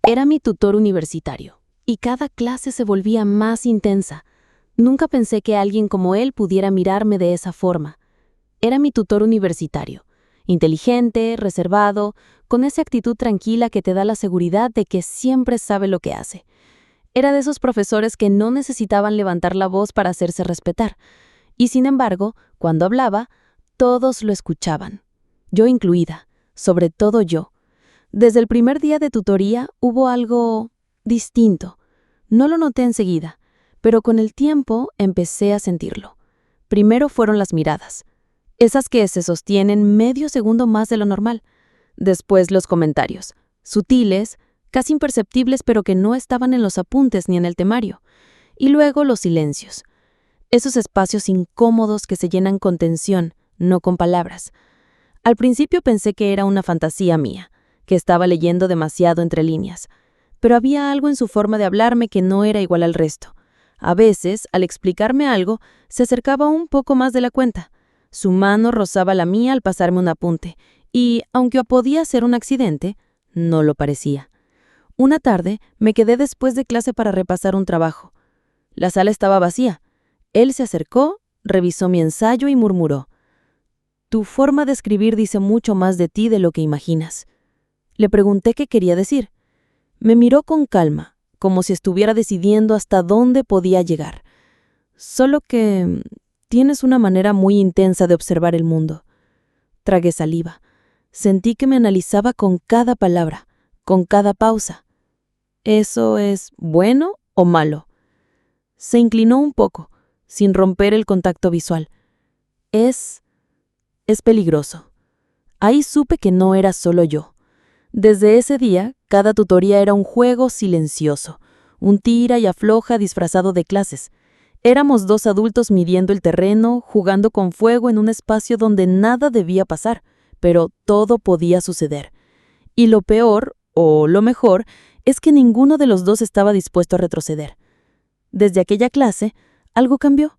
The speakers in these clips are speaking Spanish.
Era mi tutor universitario, y cada clase se volvía más intensa. Nunca pensé que alguien como él pudiera mirarme de esa forma. Era mi tutor universitario, inteligente, reservado, con esa actitud tranquila que te da la seguridad de que siempre sabe lo que hace. Era de esos profesores que no necesitaban levantar la voz para hacerse respetar, y sin embargo, cuando hablaba, todos lo escuchaban, yo incluida, sobre todo yo. Desde el primer día de tutoría hubo algo distinto. No lo noté enseguida, pero con el tiempo empecé a sentirlo. Primero fueron las miradas, esas que se sostienen medio segundo más de lo normal. Después los comentarios, sutiles, casi imperceptibles, pero que no estaban en los apuntes ni en el temario. Y luego los silencios, esos espacios incómodos que se llenan con tensión, no con palabras. Al principio pensé que era una fantasía mía, que estaba leyendo demasiado entre líneas, pero había algo en su forma de hablarme que no era igual al resto. A veces, al explicarme algo, se acercaba un poco más de la cuenta. Su mano rozaba la mía al pasarme un apunte, y, aunque podía ser un accidente, no lo parecía. Una tarde, me quedé después de clase para repasar un trabajo. La sala estaba vacía. Él se acercó, revisó mi ensayo y murmuró: «Tu forma de escribir dice mucho más de ti de lo que imaginas». Le pregunté qué quería decir. Me miró con calma, como si estuviera decidiendo hasta dónde podía llegar. «Solo que tienes una manera muy intensa de observar el mundo». Tragué saliva. Sentí que me analizaba con cada palabra, con cada pausa. ¿Eso es bueno o malo? Se inclinó un poco, sin romper el contacto visual. Es peligroso. Ahí supe que no era solo yo. Desde ese día, cada tutoría era un juego silencioso, un tira y afloja disfrazado de clases. Éramos dos adultos midiendo el terreno, jugando con fuego en un espacio donde nada debía pasar, pero todo podía suceder. Y lo peor, o lo mejor, es que ninguno de los dos estaba dispuesto a retroceder. Desde aquella clase, algo cambió.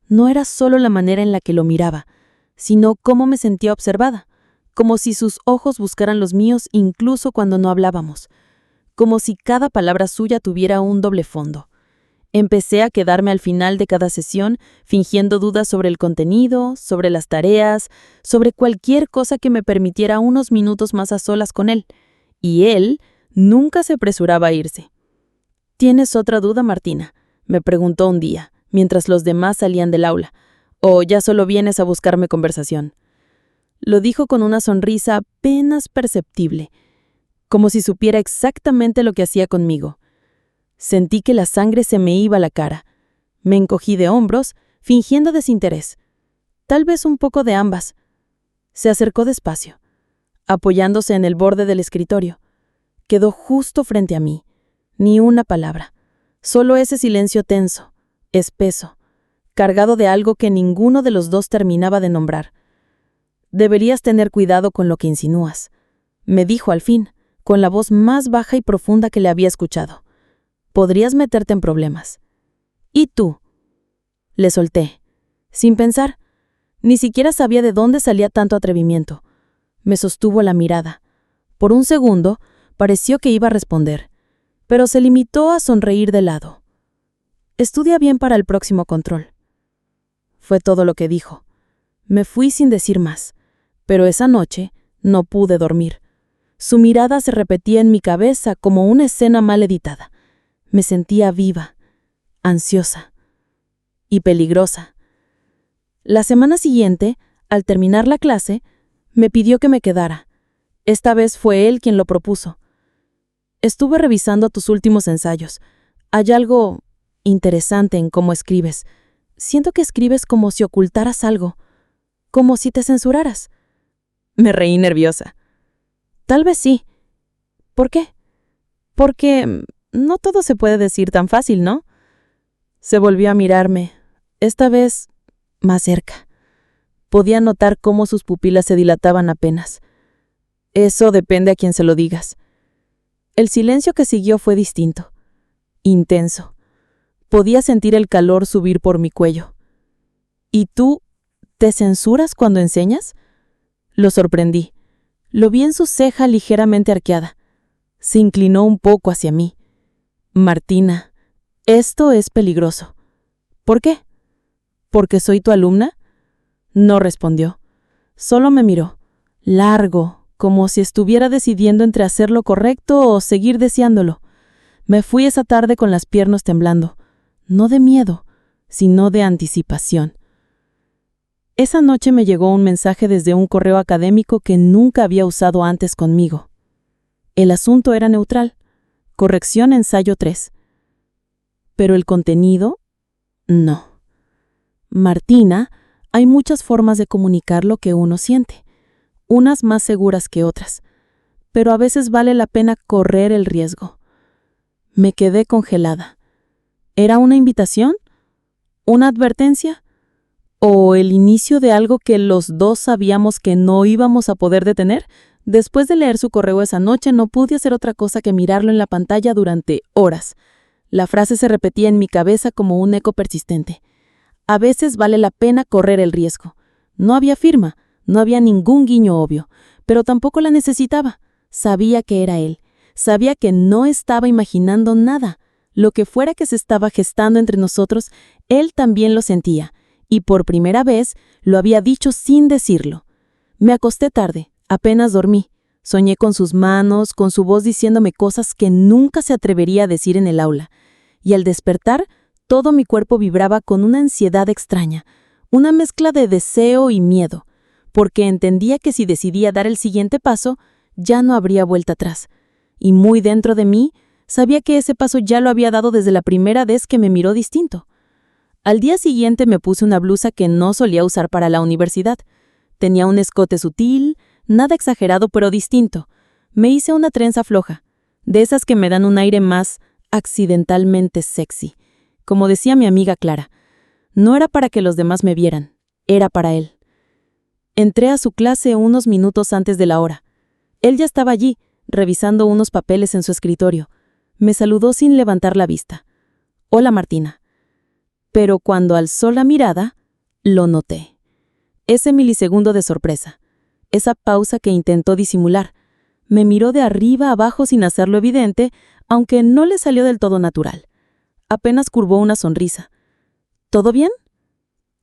No era solo la manera en la que lo miraba, sino cómo me sentía observada, como si sus ojos buscaran los míos incluso cuando no hablábamos, como si cada palabra suya tuviera un doble fondo. Empecé a quedarme al final de cada sesión fingiendo dudas sobre el contenido, sobre las tareas, sobre cualquier cosa que me permitiera unos minutos más a solas con él, y él nunca se apresuraba a irse. «¿Tienes otra duda, Martina?», me preguntó un día, mientras los demás salían del aula, «¿o ya solo vienes a buscarme conversación?». Lo dijo con una sonrisa apenas perceptible, como si supiera exactamente lo que hacía conmigo. Sentí que la sangre se me iba a la cara. Me encogí de hombros, fingiendo desinterés. Tal vez un poco de ambas. Se acercó despacio, apoyándose en el borde del escritorio. Quedó justo frente a mí. Ni una palabra. Solo ese silencio tenso, espeso, cargado de algo que ninguno de los dos terminaba de nombrar. «Deberías tener cuidado con lo que insinúas», me dijo al fin, con la voz más baja y profunda que le había escuchado. «Podrías meterte en problemas». «¿Y tú?». Le solté, sin pensar. Ni siquiera sabía de dónde salía tanto atrevimiento. Me sostuvo la mirada. Por un segundo, pareció que iba a responder, pero se limitó a sonreír de lado. «Estudia bien para el próximo control». Fue todo lo que dijo. Me fui sin decir más, pero esa noche no pude dormir. Su mirada se repetía en mi cabeza como una escena mal editada. Me sentía viva, ansiosa y peligrosa. La semana siguiente, al terminar la clase, me pidió que me quedara. Esta vez fue él quien lo propuso. «Estuve revisando tus últimos ensayos. Hay algo interesante en cómo escribes. Siento que escribes como si ocultaras algo, como si te censuraras». Me reí nerviosa. «Tal vez sí». «¿Por qué?». «Porque no todo se puede decir tan fácil, ¿no?». Se volvió a mirarme, esta vez más cerca. Podía notar cómo sus pupilas se dilataban apenas. «Eso depende a quien se lo digas». El silencio que siguió fue distinto, intenso. Podía sentir el calor subir por mi cuello. «¿Y tú te censuras cuando enseñas?». Lo sorprendí. Lo vi en su ceja ligeramente arqueada. Se inclinó un poco hacia mí. Martina, esto es peligroso. ¿Por qué? ¿Porque soy tu alumna? No respondió. Solo me miró, largo, como si estuviera decidiendo entre hacer lo correcto o seguir deseándolo. Me fui esa tarde con las piernas temblando, no de miedo, sino de anticipación. Esa noche me llegó un mensaje desde un correo académico que nunca había usado antes conmigo. El asunto era neutral, corrección ensayo 3. Pero el contenido, no. Martina, hay muchas formas de comunicar lo que uno siente, unas más seguras que otras, pero a veces vale la pena correr el riesgo. Me quedé congelada. ¿Era una invitación? ¿Una advertencia? ¿O el inicio de algo que los dos sabíamos que no íbamos a poder detener? Después de leer su correo esa noche, no pude hacer otra cosa que mirarlo en la pantalla durante horas. La frase se repetía en mi cabeza como un eco persistente. A veces vale la pena correr el riesgo. No había firma, no había ningún guiño obvio, pero tampoco la necesitaba. Sabía que era él. Sabía que no estaba imaginando nada. Lo que fuera que se estaba gestando entre nosotros, él también lo sentía. Y por primera vez lo había dicho sin decirlo. Me acosté tarde, apenas dormí. Soñé con sus manos, con su voz diciéndome cosas que nunca se atrevería a decir en el aula. Y al despertar, todo mi cuerpo vibraba con una ansiedad extraña, una mezcla de deseo y miedo, porque entendía que si decidía dar el siguiente paso, ya no habría vuelta atrás. Y muy dentro de mí, sabía que ese paso ya lo había dado desde la primera vez que me miró distinto. Al día siguiente me puse una blusa que no solía usar para la universidad. Tenía un escote sutil, nada exagerado pero distinto. Me hice una trenza floja, de esas que me dan un aire más accidentalmente sexy. Como decía mi amiga Clara, no era para que los demás me vieran, era para él. Entré a su clase unos minutos antes de la hora. Él ya estaba allí, revisando unos papeles en su escritorio. Me saludó sin levantar la vista. Hola, Martina. Pero cuando alzó la mirada, lo noté. Ese milisegundo de sorpresa, esa pausa que intentó disimular, me miró de arriba a abajo sin hacerlo evidente, aunque no le salió del todo natural. Apenas curvó una sonrisa. ¿Todo bien?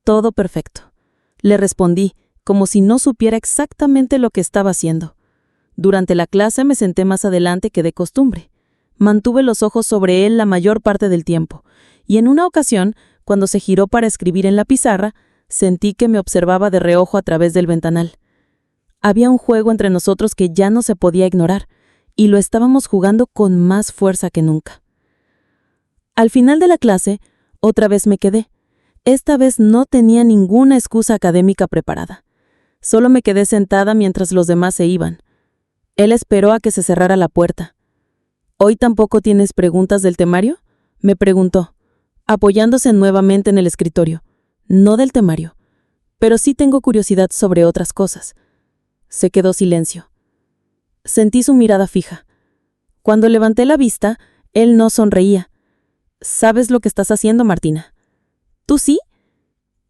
Todo perfecto. Le respondí, como si no supiera exactamente lo que estaba haciendo. Durante la clase me senté más adelante que de costumbre. Mantuve los ojos sobre él la mayor parte del tiempo, y en una ocasión, cuando se giró para escribir en la pizarra, sentí que me observaba de reojo a través del ventanal. Había un juego entre nosotros que ya no se podía ignorar, y lo estábamos jugando con más fuerza que nunca. Al final de la clase, otra vez me quedé. Esta vez no tenía ninguna excusa académica preparada. Solo me quedé sentada mientras los demás se iban. Él esperó a que se cerrara la puerta. ¿Hoy tampoco tienes preguntas del temario?, me preguntó, apoyándose nuevamente en el escritorio. No del temario, pero sí tengo curiosidad sobre otras cosas. Se quedó silencio. Sentí su mirada fija. Cuando levanté la vista, él no sonreía. ¿Sabes lo que estás haciendo, Martina? ¿Tú sí?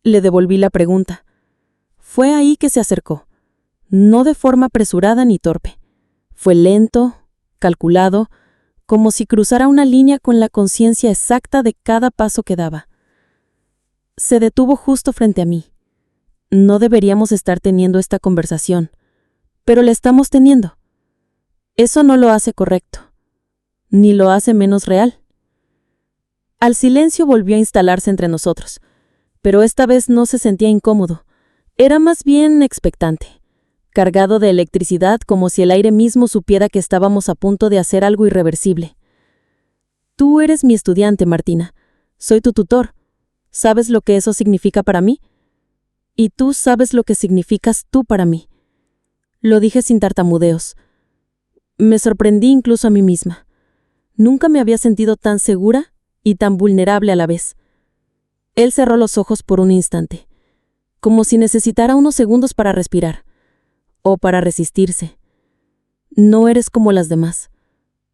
Le devolví la pregunta. Fue ahí que se acercó, no de forma apresurada ni torpe. Fue lento, calculado, como si cruzara una línea con la conciencia exacta de cada paso que daba. Se detuvo justo frente a mí. No deberíamos estar teniendo esta conversación, pero la estamos teniendo. Eso no lo hace correcto, ni lo hace menos real. Al silencio volvió a instalarse entre nosotros, pero esta vez no se sentía incómodo. Era más bien expectante, cargado de electricidad, como si el aire mismo supiera que estábamos a punto de hacer algo irreversible. Tú eres mi estudiante, Martina. Soy tu tutor. ¿Sabes lo que eso significa para mí? Y tú sabes lo que significas tú para mí. Lo dije sin tartamudeos. Me sorprendí incluso a mí misma. Nunca me había sentido tan segura y tan vulnerable a la vez. Él cerró los ojos por un instante, como si necesitara unos segundos para respirar, o para resistirse. No eres como las demás.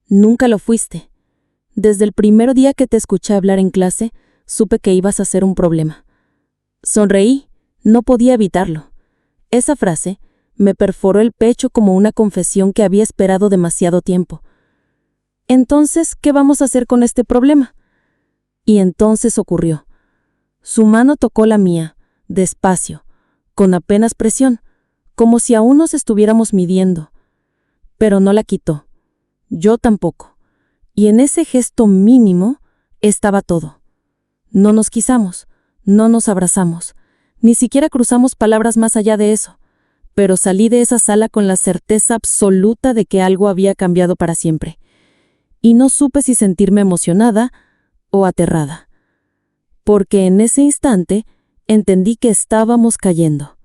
Nunca lo fuiste. Desde el primer día que te escuché hablar en clase, supe que ibas a ser un problema. Sonreí, no podía evitarlo. Esa frase me perforó el pecho como una confesión que había esperado demasiado tiempo. Entonces, ¿qué vamos a hacer con este problema? Y entonces ocurrió. Su mano tocó la mía, despacio, con apenas presión, como si aún nos estuviéramos midiendo. Pero no la quitó. Yo tampoco. Y en ese gesto mínimo estaba todo. No nos quisamos, no nos abrazamos, ni siquiera cruzamos palabras más allá de eso, pero salí de esa sala con la certeza absoluta de que algo había cambiado para siempre. Y no supe si sentirme emocionada o aterrada, porque en ese instante entendí que estábamos cayendo.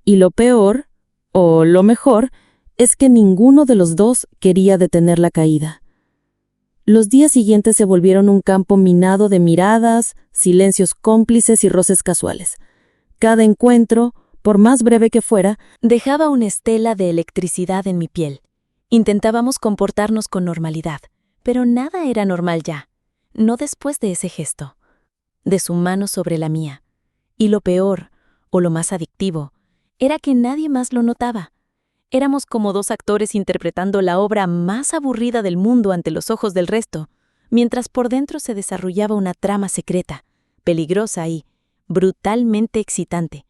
Y lo peor, o lo mejor, es que ninguno de los dos quería detener la caída. Los días siguientes se volvieron un campo minado de miradas, silencios cómplices y roces casuales. Cada encuentro, por más breve que fuera, dejaba una estela de electricidad en mi piel. Intentábamos comportarnos con normalidad, pero nada era normal ya, no después de ese gesto, de su mano sobre la mía. Y lo peor, o lo más adictivo, era que nadie más lo notaba. Éramos como dos actores interpretando la obra más aburrida del mundo ante los ojos del resto, mientras por dentro se desarrollaba una trama secreta, peligrosa y brutalmente excitante.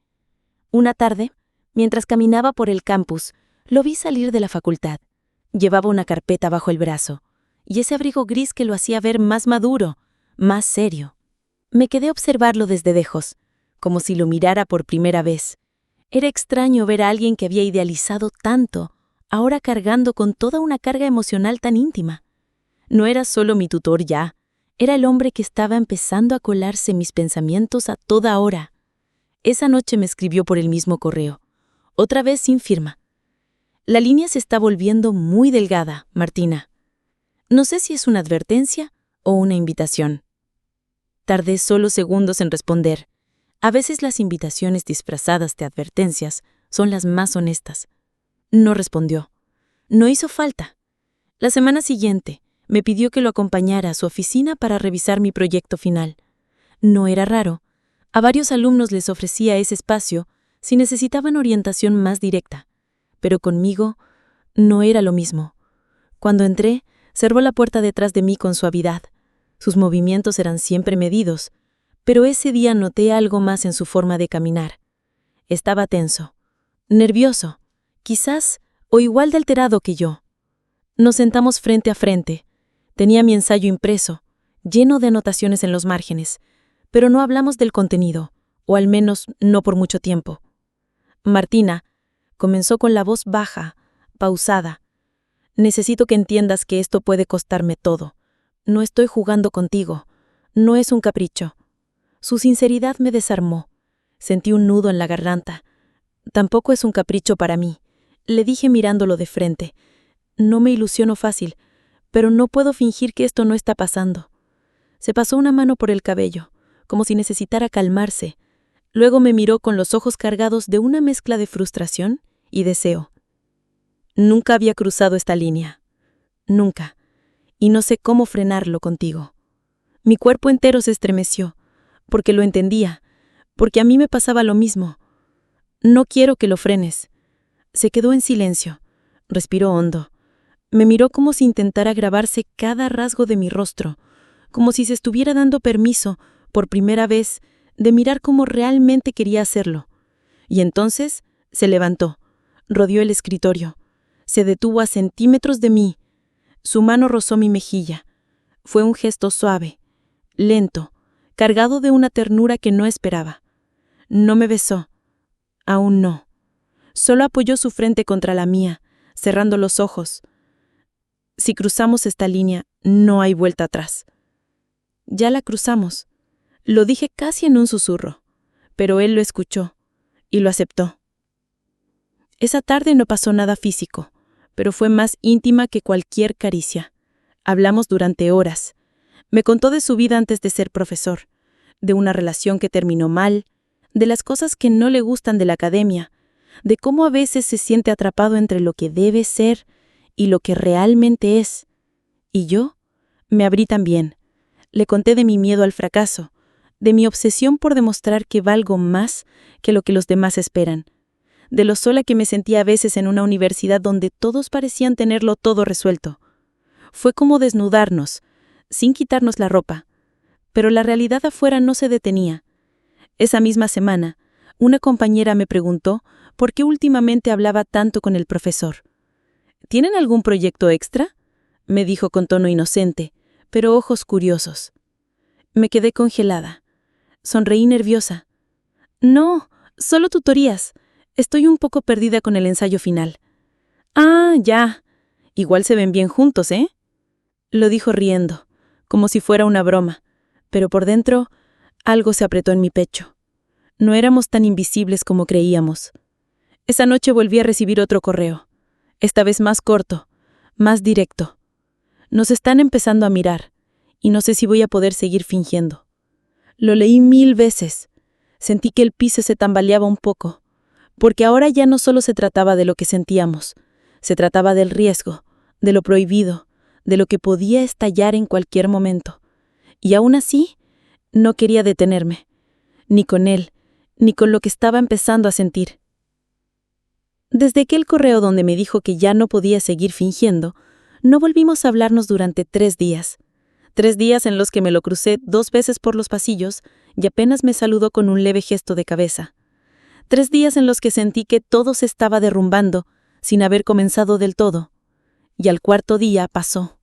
Una tarde, mientras caminaba por el campus, lo vi salir de la facultad. Llevaba una carpeta bajo el brazo, y ese abrigo gris que lo hacía ver más maduro, más serio. Me quedé a observarlo desde lejos, como si lo mirara por primera vez. Era extraño ver a alguien que había idealizado tanto, ahora cargando con toda una carga emocional tan íntima. No era solo mi tutor ya, era el hombre que estaba empezando a colarse en mis pensamientos a toda hora. Esa noche me escribió por el mismo correo, otra vez sin firma. La línea se está volviendo muy delgada, Martina. No sé si es una advertencia o una invitación. Tardé solo segundos en responder. A veces las invitaciones disfrazadas de advertencias son las más honestas. No respondió. No hizo falta. La semana siguiente me pidió que lo acompañara a su oficina para revisar mi proyecto final. No era raro. A varios alumnos les ofrecía ese espacio si necesitaban orientación más directa. Pero conmigo no era lo mismo. Cuando entré, cerró la puerta detrás de mí con suavidad. Sus movimientos eran siempre medidos, pero ese día noté algo más en su forma de caminar. Estaba tenso, nervioso, quizás, o igual de alterado que yo. Nos sentamos frente a frente. Tenía mi ensayo impreso, lleno de anotaciones en los márgenes, pero no hablamos del contenido, o al menos no por mucho tiempo. Martina, comenzó con la voz baja, pausada. Necesito que entiendas que esto puede costarme todo. No estoy jugando contigo. No es un capricho. Su sinceridad me desarmó. Sentí un nudo en la garganta. Tampoco es un capricho para mí, le dije mirándolo de frente. No me ilusiono fácil, pero no puedo fingir que esto no está pasando. Se pasó una mano por el cabello, como si necesitara calmarse. Luego me miró con los ojos cargados de una mezcla de frustración y deseo. Nunca había cruzado esta línea. Nunca. Y no sé cómo frenarlo contigo. Mi cuerpo entero se estremeció, porque lo entendía, porque a mí me pasaba lo mismo. No quiero que lo frenes. Se quedó en silencio, respiró hondo. Me miró como si intentara grabarse cada rasgo de mi rostro, como si se estuviera dando permiso, por primera vez, de mirar cómo realmente quería hacerlo. Y entonces se levantó, rodeó el escritorio, se detuvo a centímetros de mí. Su mano rozó mi mejilla. Fue un gesto suave, lento, cargado de una ternura que no esperaba. No me besó. Aún no. Solo apoyó su frente contra la mía, cerrando los ojos. Si cruzamos esta línea, no hay vuelta atrás. Ya la cruzamos. Lo dije casi en un susurro, pero él lo escuchó y lo aceptó. Esa tarde no pasó nada físico, pero fue más íntima que cualquier caricia. Hablamos durante horas. Me contó de su vida antes de ser profesor, de una relación que terminó mal, de las cosas que no le gustan de la academia, de cómo a veces se siente atrapado entre lo que debe ser y lo que realmente es. Y yo me abrí también. Le conté de mi miedo al fracaso, de mi obsesión por demostrar que valgo más que lo que los demás esperan, de lo sola que me sentía a veces en una universidad donde todos parecían tenerlo todo resuelto. Fue como desnudarnos, sin quitarnos la ropa. Pero la realidad afuera no se detenía. Esa misma semana, una compañera me preguntó por qué últimamente hablaba tanto con el profesor. ¿Tienen algún proyecto extra?, me dijo con tono inocente, pero ojos curiosos. Me quedé congelada. Sonreí nerviosa. No, solo tutorías. Estoy un poco perdida con el ensayo final. Ah, ya. Igual se ven bien juntos, ¿eh? Lo dijo riendo, como si fuera una broma, pero por dentro algo se apretó en mi pecho. No éramos tan invisibles como creíamos. Esa noche volví a recibir otro correo, esta vez más corto, más directo. Nos están empezando a mirar, y no sé si voy a poder seguir fingiendo. Lo leí 1000 veces. Sentí que el piso se tambaleaba un poco, porque ahora ya no solo se trataba de lo que sentíamos, se trataba del riesgo, de lo prohibido, de lo que podía estallar en cualquier momento. Y aún así, no quería detenerme, ni con él, ni con lo que estaba empezando a sentir. Desde aquel correo donde me dijo que ya no podía seguir fingiendo, no volvimos a hablarnos durante 3 días. 3 días en los que me lo crucé 2 veces por los pasillos y apenas me saludó con un leve gesto de cabeza. 3 días en los que sentí que todo se estaba derrumbando, sin haber comenzado del todo. Y al 4.º día pasó.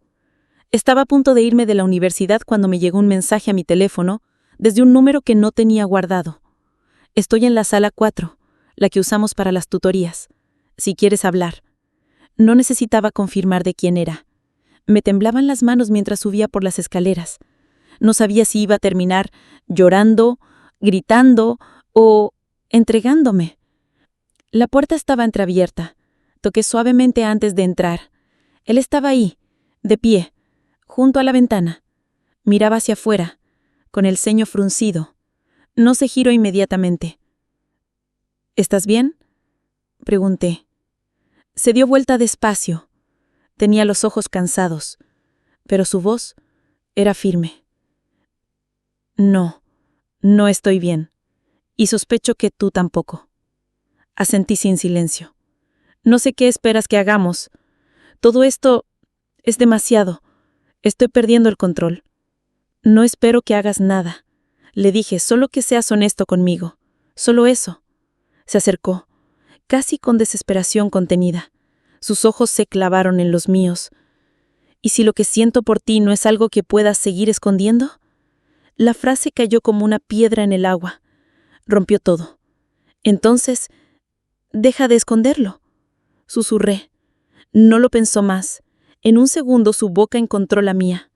Estaba a punto de irme de la universidad cuando me llegó un mensaje a mi teléfono desde un número que no tenía guardado. Estoy en la sala 4, la que usamos para las tutorías. Si quieres hablar. No necesitaba confirmar de quién era. Me temblaban las manos mientras subía por las escaleras. No sabía si iba a terminar llorando, gritando o entregándome. La puerta estaba entreabierta. Toqué suavemente antes de entrar. Él estaba ahí, de pie, junto a la ventana. Miraba hacia afuera, con el ceño fruncido. No se giró inmediatamente. ¿Estás bien?, pregunté. Se dio vuelta despacio. Tenía los ojos cansados, pero su voz era firme. No, no estoy bien, y sospecho que tú tampoco. Asentí sin silencio. No sé qué esperas que hagamos. Todo esto es demasiado. Estoy perdiendo el control. No espero que hagas nada. Le dije, solo que seas honesto conmigo. Solo eso. Se acercó, casi con desesperación contenida. Sus ojos se clavaron en los míos. ¿Y si lo que siento por ti no es algo que puedas seguir escondiendo? La frase cayó como una piedra en el agua. Rompió todo. Entonces, deja de esconderlo. Susurré. No lo pensó más. En un segundo su boca encontró la mía.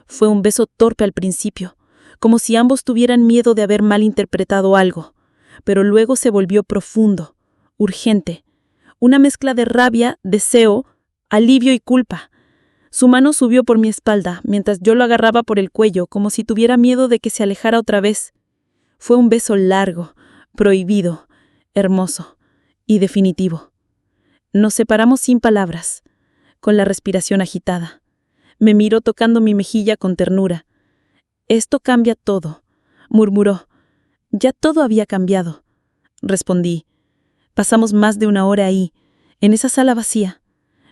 Fue un beso torpe al principio, como si ambos tuvieran miedo de haber malinterpretado algo, pero luego se volvió profundo, urgente, una mezcla de rabia, deseo, alivio y culpa. Su mano subió por mi espalda, mientras yo lo agarraba por el cuello, como si tuviera miedo de que se alejara otra vez. Fue un beso largo, prohibido, hermoso y definitivo. Nos separamos sin palabras, con la respiración agitada. Me miró tocando mi mejilla con ternura. Esto cambia todo, murmuró. Ya todo había cambiado. Respondí. Pasamos más de 1 hora ahí, en esa sala vacía.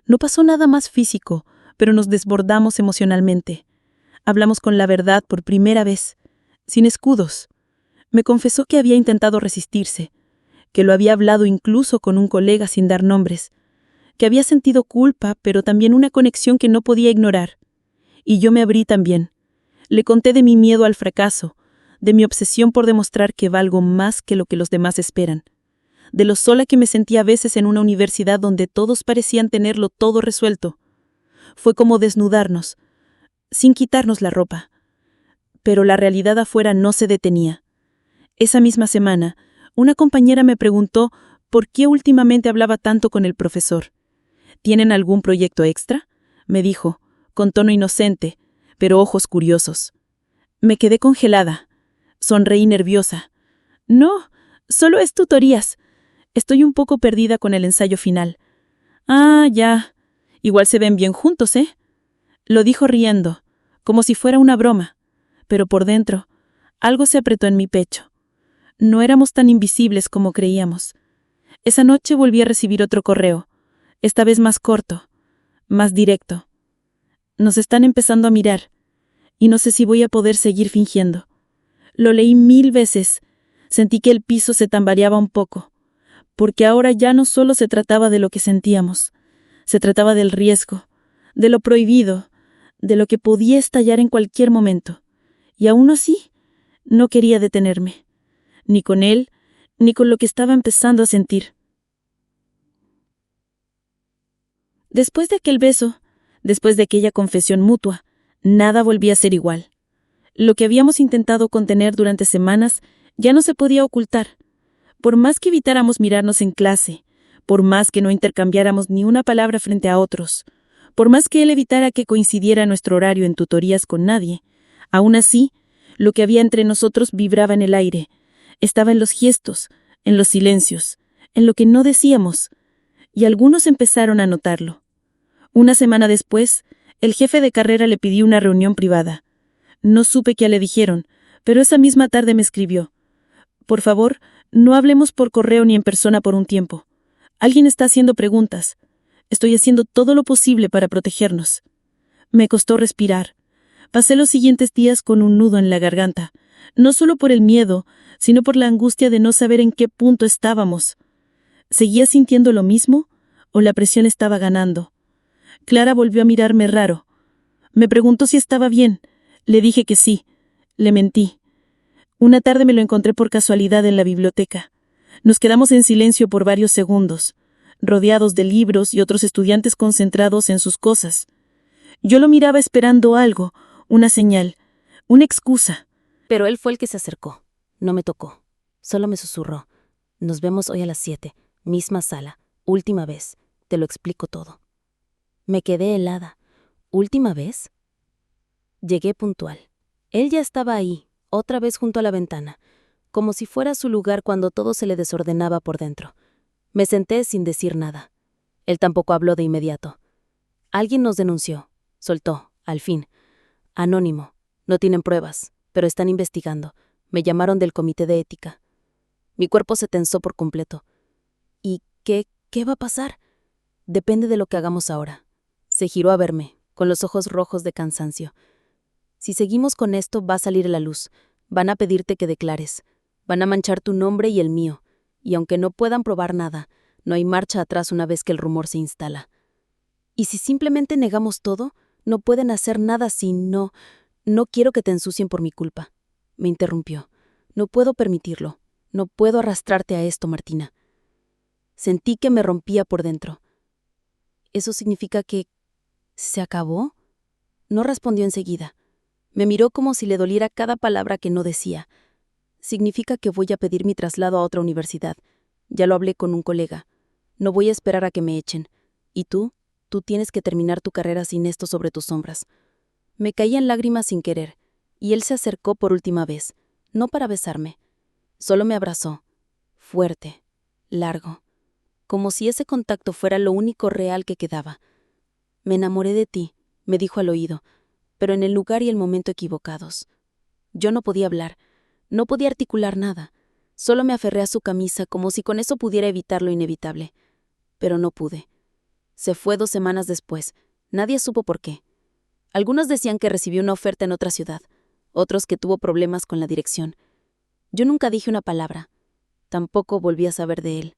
No pasó nada más físico, pero nos desbordamos emocionalmente. Hablamos con la verdad por primera vez, sin escudos. Me confesó que había intentado resistirse, que lo había hablado incluso con un colega sin dar nombres, que había sentido culpa, pero también una conexión que no podía ignorar. Y yo me abrí también. Le conté de mi miedo al fracaso, de mi obsesión por demostrar que valgo más que lo que los demás esperan, de lo sola que me sentía a veces en una universidad donde todos parecían tenerlo todo resuelto. Fue como desnudarnos, sin quitarnos la ropa. Pero la realidad afuera no se detenía. Esa misma semana, una compañera me preguntó por qué últimamente hablaba tanto con el profesor. ¿Tienen algún proyecto extra?, me dijo, con tono inocente, pero ojos curiosos. Me quedé congelada. Sonreí nerviosa. No, solo es tutorías. Estoy un poco perdida con el ensayo final. Ah, ya. Igual se ven bien juntos, ¿eh? Lo dijo riendo, como si fuera una broma, pero por dentro, algo se apretó en mi pecho. No éramos tan invisibles como creíamos. Esa noche volví a recibir otro correo, esta vez más corto, más directo. Nos están empezando a mirar, y no sé si voy a poder seguir fingiendo. Lo leí 1000 veces. Sentí que el piso se tambaleaba un poco, porque ahora ya no solo se trataba de lo que sentíamos, se trataba del riesgo, de lo prohibido, de lo que podía estallar en cualquier momento. Y aún así, no quería detenerme, ni con él, ni con lo que estaba empezando a sentir. Después de aquel beso, después de aquella confesión mutua, nada volvía a ser igual. Lo que habíamos intentado contener durante semanas ya no se podía ocultar. Por más que evitáramos mirarnos en clase, por más que no intercambiáramos ni una palabra frente a otros, por más que él evitara que coincidiera nuestro horario en tutorías con nadie, aún así, lo que había entre nosotros vibraba en el aire, estaba en los gestos, en los silencios, en lo que no decíamos, y algunos empezaron a notarlo. Una semana después, el jefe de carrera le pidió una reunión privada. No supe qué le dijeron, pero esa misma tarde me escribió: por favor, no hablemos por correo ni en persona por un tiempo. Alguien está haciendo preguntas. Estoy haciendo todo lo posible para protegernos. Me costó respirar. Pasé los siguientes días con un nudo en la garganta, no solo por el miedo, sino por la angustia de no saber en qué punto estábamos. ¿Seguía sintiendo lo mismo o la presión estaba ganando? Clara volvió a mirarme raro. Me preguntó si estaba bien. Le dije que sí. Le mentí. Una tarde me lo encontré por casualidad en la biblioteca. Nos quedamos en silencio por varios segundos, rodeados de libros y otros estudiantes concentrados en sus cosas. Yo lo miraba esperando algo, una señal, una excusa. Pero él fue el que se acercó. No me tocó. Solo me susurró: nos vemos hoy a las 7, misma sala, última vez. Te lo explico todo. Me quedé helada. ¿Última vez? Llegué puntual. Él ya estaba ahí, otra vez junto a la ventana, como si fuera su lugar cuando todo se le desordenaba por dentro. Me senté sin decir nada. Él tampoco habló de inmediato. Alguien nos denunció. Soltó, al fin. Anónimo. No tienen pruebas, pero están investigando. Me llamaron del comité de ética. Mi cuerpo se tensó por completo. ¿Y qué va a pasar? Depende de lo que hagamos ahora. Se giró a verme, con los ojos rojos de cansancio. Si seguimos con esto, va a salir a la luz. Van a pedirte que declares. Van a manchar tu nombre y el mío. Y aunque no puedan probar nada, no hay marcha atrás una vez que el rumor se instala. Y si simplemente negamos todo, no pueden hacer nada si no quiero que te ensucien por mi culpa. Me interrumpió. No puedo permitirlo. No puedo arrastrarte a esto, Martina. Sentí que me rompía por dentro. ¿Eso significa que se acabó? No respondió enseguida. Me miró como si le doliera cada palabra que no decía. Significa que voy a pedir mi traslado a otra universidad. Ya lo hablé con un colega. No voy a esperar a que me echen. ¿Y tú? Tú tienes que terminar tu carrera sin esto sobre tus sombras. Me caía en lágrimas sin querer, y él se acercó por última vez, no para besarme. Solo me abrazó, fuerte, largo, como si ese contacto fuera lo único real que quedaba. Me enamoré de ti, me dijo al oído, pero en el lugar y el momento equivocados. Yo no podía hablar, no podía articular nada. Solo me aferré a su camisa como si con eso pudiera evitar lo inevitable. Pero no pude. Se fue 2 semanas después. Nadie supo por qué. Algunos decían que recibió una oferta en otra ciudad, otros que tuvo problemas con la dirección. Yo nunca dije una palabra. Tampoco volví a saber de él.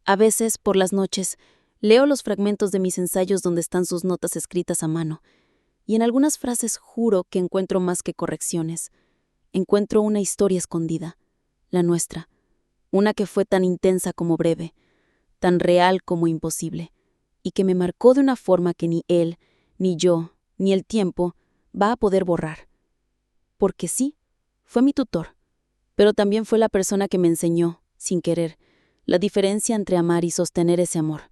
A veces, por las noches, leo los fragmentos de mis ensayos donde están sus notas escritas a mano, y en algunas frases juro que encuentro más que correcciones. Encuentro una historia escondida, la nuestra, una que fue tan intensa como breve, tan real como imposible, y que me marcó de una forma que ni él, ni yo, ni el tiempo va a poder borrar. Porque sí, fue mi tutor, pero también fue la persona que me enseñó, sin querer, la diferencia entre amar y sostener ese amor.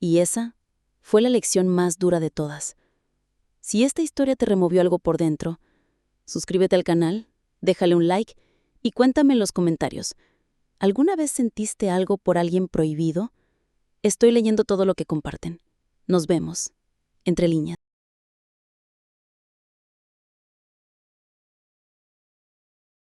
Y esa fue la lección más dura de todas. Si esta historia te removió algo por dentro, suscríbete al canal, déjale un like y cuéntame en los comentarios. ¿Alguna vez sentiste algo por alguien prohibido? Estoy leyendo todo lo que comparten. Nos vemos. Entre líneas.